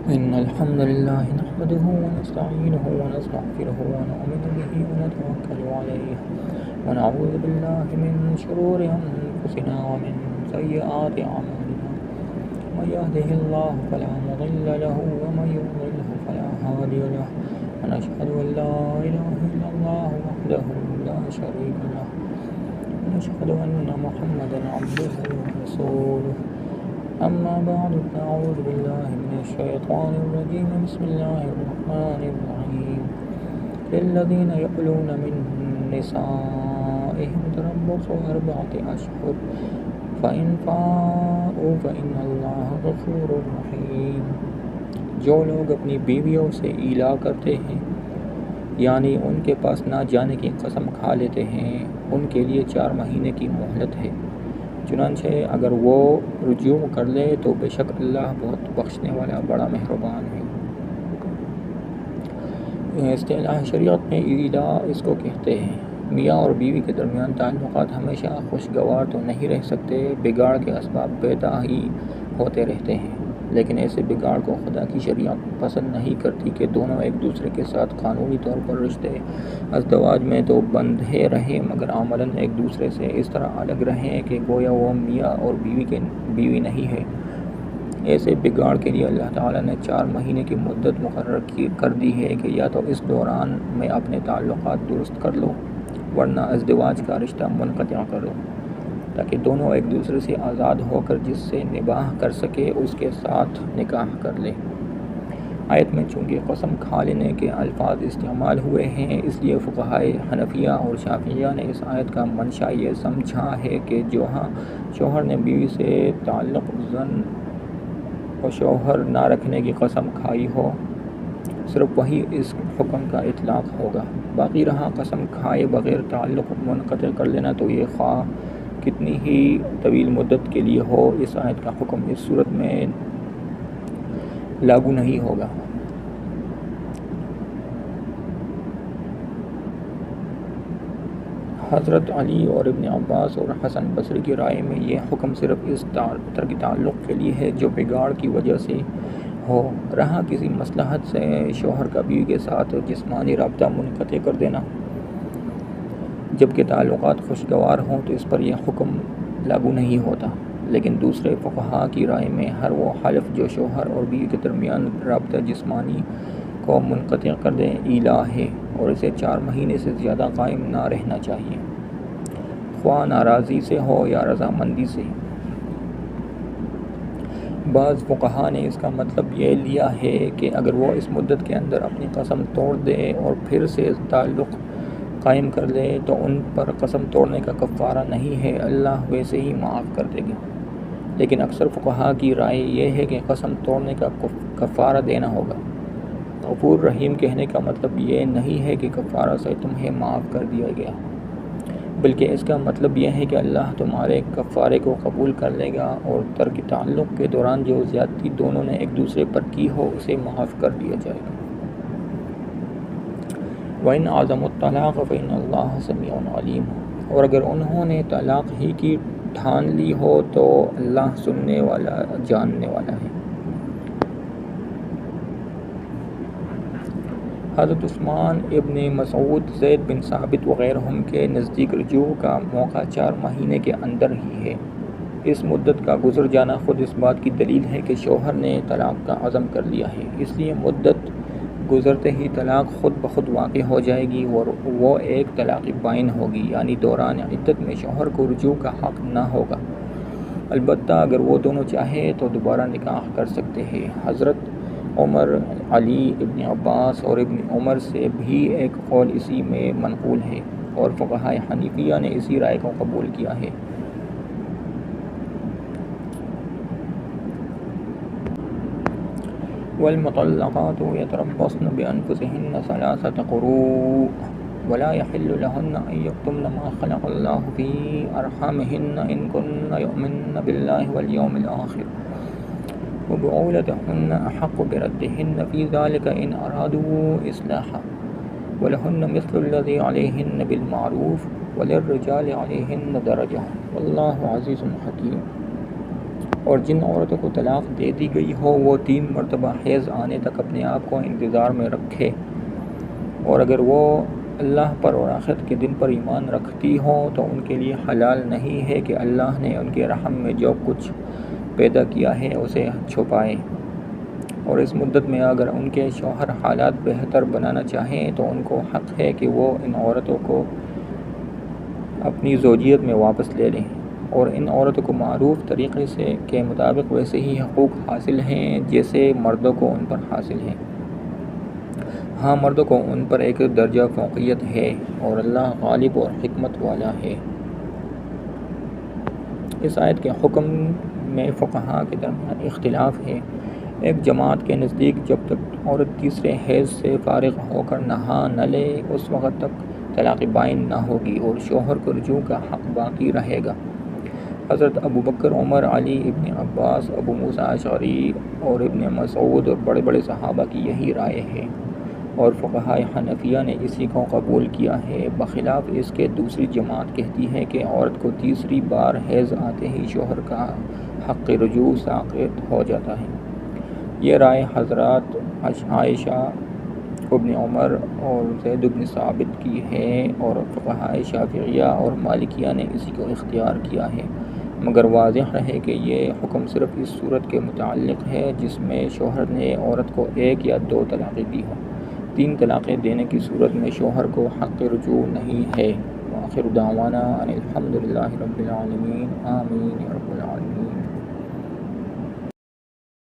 إن الحمد لله نحمده ونستعينه ونستغفره ونؤمن به ونتوكل عليه ونعوذ بالله من شرور أنفسنا ومن سيئات أعمالنا من يهده الله فلا مضل له ومن يضلله فلا هادي له ونشهد أن لا إله إلا الله وحده لا شريك له ونشهد أن محمدا عبده ورسوله أما بعد فأعوذ بالله من الشيطان الرجيم بسم الله الرحمن الرحيم للذين يؤلون من نسائهم تربص 4 أشهر فإن فاءوا فإن الله غفور رحيم۔ جو لوگ اپنی بیویوں سے ایلا کرتے ہیں یعنی ان کے پاس نہ جانے کی قسم کھا لیتے ہیں ان کے لیے 4 مہینے کی مہلت ہے، چنانچہ اگر وہ رجوع کر لے تو بے شک اللہ بہت بخشنے والا بڑا مہربان ہے۔ اصطلاح شریعت میں ایلا اس کو کہتے ہیں۔ میاں اور بیوی کے درمیان تعلقات ہمیشہ خوشگوار تو نہیں رہ سکتے، بگاڑ کے اسباب پیدا ہی ہوتے رہتے ہیں، لیکن ایسے بگاڑ کو خدا کی شریعت پسند نہیں کرتی کہ دونوں ایک دوسرے کے ساتھ قانونی طور پر رشتے ازدواج میں تو بندھے رہیں مگر عملاً ایک دوسرے سے اس طرح الگ رہیں کہ گویا وہ میاں اور بیوی نہیں ہے۔ ایسے بگاڑ کے لیے اللہ تعالیٰ نے 4 مہینے کی مدت مقرر کر دی ہے کہ یا تو اس دوران میں اپنے تعلقات درست کر لو ورنہ ازدواج کا رشتہ منقطع کرو تاکہ دونوں ایک دوسرے سے آزاد ہو کر جس سے نباہ کر سکے اس کے ساتھ نکاح کر لے۔ آیت میں چونکہ قسم کھا لینے کے الفاظ استعمال ہوئے ہیں اس لیے فقہائے حنفیہ اور شافعیہ نے اس آیت کا منشا یہ سمجھا ہے کہ جہاں شوہر نے بیوی سے تعلق زن و شوہر نہ رکھنے کی قسم کھائی ہو صرف وہی اس حکم کا اطلاق ہوگا، باقی رہا قسم کھائے بغیر تعلق منقطع کر لینا تو یہ خواہ کتنی ہی طویل مدت کے لیے ہو اس آیت کا حکم اس صورت میں لاگو نہیں ہوگا۔ حضرت علی اور ابن عباس اور حسن بصری کی رائے میں یہ حکم صرف اس ترک تعلق کے لیے ہے جو بگاڑ کی وجہ سے ہو، رہا کسی مصلحت سے شوہر کا بیوی کے ساتھ جسمانی رابطہ منقطع کر دینا جبکہ تعلقات خوشگوار ہوں تو اس پر یہ حکم لاگو نہیں ہوتا، لیکن دوسرے فقہا کی رائے میں ہر وہ حلف جو شوہر اور بیوی کے درمیان رابطہ جسمانی کو منقطع کر دے ایلا ہے اور اسے 4 مہینے سے زیادہ قائم نہ رہنا چاہیے، خواہ ناراضی سے ہو یا رضامندی سے۔ بعض فقہا نے اس کا مطلب یہ لیا ہے کہ اگر وہ اس مدت کے اندر اپنی قسم توڑ دے اور پھر سے تعلق قائم کر لے تو ان پر قسم توڑنے کا کفارہ نہیں ہے، اللہ ویسے ہی معاف کر دے گا، لیکن اکثر فقہا کی رائے یہ ہے کہ قسم توڑنے کا کفارہ دینا ہوگا۔ غفور رحیم کہنے کا مطلب یہ نہیں ہے کہ کفارہ سے تمہیں معاف کر دیا گیا، بلکہ اس کا مطلب یہ ہے کہ اللہ تمہارے کفارے کو قبول کر لے گا اور ترک تعلق کے دوران جو زیادتی دونوں نے ایک دوسرے پر کی ہو اسے معاف کر دیا جائے گا۔ وَإِنْ عَزَمُوا الطَّلَاقَ فَإِنَّ اللَّهَ سَمِيعٌ عَلِيمٌ، اور اگر انہوں نے طلاق ہی کی ٹھان لی ہو تو اللہ سننے والا جاننے والا ہے۔ حضرت عثمان ابن مسعود، زید بن ثابت وغیرہم کے نزدیک رجوع کا موقع 4 مہینے کے اندر ہی ہے۔ اس مدت کا گزر جانا خود اس بات کی دلیل ہے کہ شوہر نے طلاق کا عزم کر لیا ہے، اس لیے مدت گزرتے ہی طلاق خود بخود واقع ہو جائے گی اور وہ ایک طلاق بائن ہوگی، یعنی دوران عدت میں شوہر کو رجوع کا حق نہ ہوگا، البتہ اگر وہ دونوں چاہے تو دوبارہ نکاح کر سکتے ہیں۔ حضرت عمر، علی، ابن عباس اور ابن عمر سے بھی ایک قول اسی میں منقول ہے اور فقہائے حنفیہ نے اسی رائے کو قبول کیا ہے۔ والمطلقات يتربصن بأنفسهن 3 قروء ولا يحل لهن أن يكتمن ما خلق الله في أرحامهن إن كن يؤمن بالله واليوم الآخر وبعولتهن أحق بردهن في ذلك إن أرادوا إصلاحا ولهن مثل الذي عليهن بالمعروف وللرجال عليهن درجة والله عزيز حكيم۔ اور جن عورتوں کو طلاق دے دی گئی ہو وہ 3 مرتبہ حیض آنے تک اپنے آپ کو انتظار میں رکھے، اور اگر وہ اللہ پر اور آخرت کے دن پر ایمان رکھتی ہوں تو ان کے لیے حلال نہیں ہے کہ اللہ نے ان کے رحم میں جو کچھ پیدا کیا ہے اسے چھپائے، اور اس مدت میں اگر ان کے شوہر حالات بہتر بنانا چاہیں تو ان کو حق ہے کہ وہ ان عورتوں کو اپنی زوجیت میں واپس لے لیں، اور ان عورتوں کو معروف طریقے سے کے مطابق ویسے ہی حقوق حاصل ہیں جیسے مردوں کو ان پر حاصل ہیں۔ ہاں، مردوں کو ان پر ایک درجہ فوقیت ہے، اور اللہ غالب اور حکمت والا ہے۔ اس آیت کے حکم میں فقہاء کے درمیان اختلاف ہے۔ ایک جماعت کے نزدیک جب تک عورت تیسرے حیض سے فارغ ہو کر نہا نہ لے اس وقت تک طلاق بائن نہ ہوگی اور شوہر کو رجوع کا حق باقی رہے گا۔ حضرت ابوبکر، عمر، علی، ابن عباس، ابو موسیٰ اشعری اور ابن مسعود اور بڑے بڑے صحابہ کی یہی رائے ہے، اور فقہاء حنفیہ نے اسی کو قبول کیا ہے۔ بخلاف اس کے دوسری جماعت کہتی ہے کہ عورت کو تیسری بار حیض آتے ہی شوہر کا حق رجوع ساقط ہو جاتا ہے۔ یہ رائے حضرات عائشہ، ابن عمر اور زید بن ثابت کی ہے، اور فقہاء شافعیہ اور مالکیہ نے اسی کو اختیار کیا ہے، مگر واضح رہے کہ یہ حکم صرف اس صورت کے متعلق ہے جس میں شوہر نے عورت کو 1 یا 2 طلاقیں دی ہوں۔ 3 طلاقیں دینے کی صورت میں شوہر کو حق رجوع نہیں ہے۔ وآخر دعوانا ان الحمد للہ رب العالمین، آمین یا رب العالمین۔